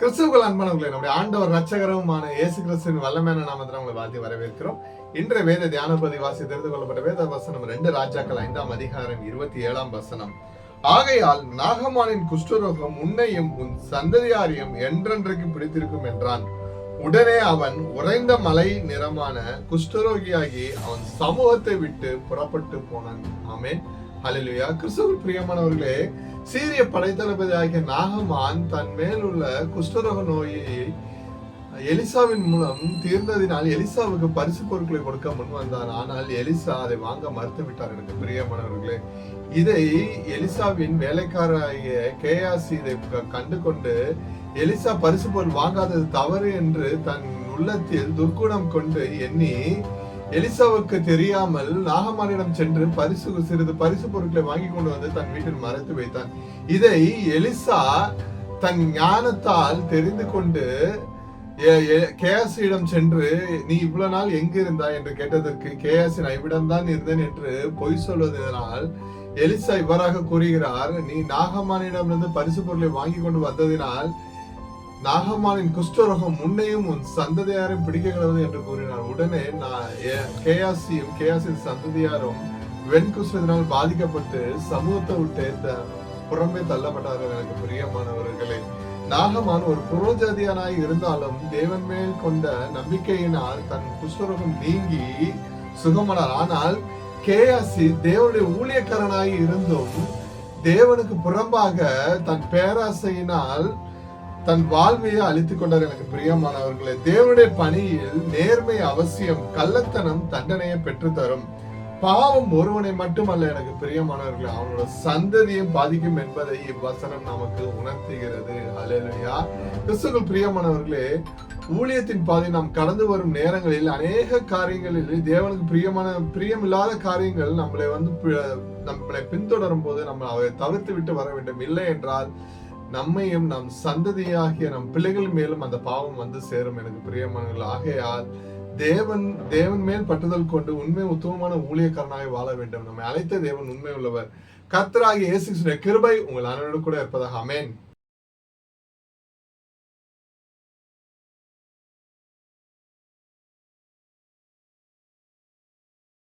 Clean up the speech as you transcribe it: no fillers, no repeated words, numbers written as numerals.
கிறிஸ்துவுக்குள் அன்பானவர்களே, நம்முடைய ஆண்டவர் ரட்சகருமான இயேசு கிறிஸ்துவின் வல்லமையான நாமத்தில் உங்களை வாழ்த்தி வரவேற்கிறோம். இன்றைய வேத தியான பதிவாசி தெரிந்து கொள்ளப்பட்ட வேத வசனம் 2 ராஜாக்கள் 5ஆம் அதிகாரம் 27ஆம் வசனம். ஆகையால் நாகமானின் குஷ்டரோகம் உன்னையும் உன் சந்ததியாரையும் என்றென்றைக்கு பிடித்திருக்கும் என்றான். உடனே அவன் உறைந்த மலை நிறமான குஷ்டரோகியாகி அவன் சமூகத்தை விட்டு புறப்பட்டு போனான். ஆமென், ஹல்லேலூயா. கிறிஸ்துவுக்குள் பிரியமானவர்களே, சீரிய படைத்தளபதி ஆகிய நாகமான் தன் மேல் உள்ள குஷ்டரோக நோயை எலிசாவின் மூலம் தீர்ந்ததினால் எலிசாவுக்கு பரிசு பொருட்களை கொடுக்க முன் வந்தான். ஆனால் எலிசா அதை வாங்க மறுத்து விட்டார். எனக்கு பிரியமானவர்களே, இதை எலிசாவின் வேலைக்காரராகிய கேயாசி இதை கண்டு கொண்டு எலிசா பரிசு பொருள் வாங்காதது தவறு என்று தன் உள்ளத்தில் துர்க்குணம் கொண்டு எண்ணி எலிசாவுக்கு தெரியாமல் நாகமானிடம் சென்று சிறிது பரிசு பொருட்களை வாங்கி கொண்டு வந்து தன் வீட்டில் மறைத்து வைத்தான். இதை எலிசா தன் ஞானத்தால் தெரிந்து கொண்டு கேயாசியிடம் சென்று, நீ இவ்வளவு நாள் எங்க இருந்தாய் என்று கேட்டதற்கு கேயாசி நான் இவ்விடம்தான் இருந்தேன் என்று பொய் சொல்வதனால் எலிசா இவ்வாறாக கூறுகிறார், நீ நாகமானிடமிருந்து பரிசு பொருளை வாங்கி கொண்டு வந்ததினால் நாகமானின் குஷ்டரோகம் உன்னையும் உன் சந்ததியாரையும் பிடிக்க கிடவது என்று கூறினார். உடனே கேயாசியின் சந்ததியாரும் வெண்குஷ்டத்தினால் பாதிக்கப்பட்டு சமூகத்தை விட்டு புறம்பே தள்ளப்பட்டார்கள். எனக்கு பிரியமானவர்களே, நாகமான் ஒரு புரோஜாதியானாய் இருந்தாலும் தேவன் மேல் கொண்ட நம்பிக்கையினால் தன் குஷ்டரோகம் நீங்கி சுகமானார். ஆனால் கேயாசி தேவனுடைய ஊழியக்காரனாய் இருந்தும் தேவனுக்கு புறம்பாக தன் பேராசையினால் தன் வாழ்வையை அழித்துக் கொண்டார். எனக்கு பிரியமானவர்களே, தேவனுடைய பணியில் நேர்மை அவசியம், கள்ளத்தனம் தண்டனையை பெற்று தரும். பாவம் ஒருவனை மட்டுமல்ல எனக்கு பிரியமானவர்களே, அவனோட சந்ததியும் பாதிக்கும் என்பதை இவ்வசனம் நமக்கு உணர்த்துகிறது. ஹல்லேலூயா. கிறிஸ்துவுக்குள் பிரியமானவர்களே, ஊழியத்தின் பாதை நாம் கடந்து வரும் நேரங்களில் அநேக காரியங்களில் தேவனுக்கு பிரியமில்லாத காரியங்கள் நம்மளை பின்தொடரும் போது நம்ம அதை தவிர்த்து விட்டு வர வேண்டும். இல்லை என்றால் நம்மையும் நம் சந்ததியாகிய நம் பிள்ளைகள் மேலும் அந்த பாவம் வந்து சேரும். எனக்கு பிரியமானவர்கள், ஆகையால் தேவன் மேல் பற்றுதல் கொண்டு உண்மை உத்தமமான ஊழியக்காரனாக வாழ வேண்டும். நம்மை அழைத்த தேவன் உண்மை உள்ளவர். கர்த்தராகிய இயேசு கிறிஸ்துவின் கிருபை உங்கள் அனைவரோடு கூட இருப்பதாக. ஆமென்.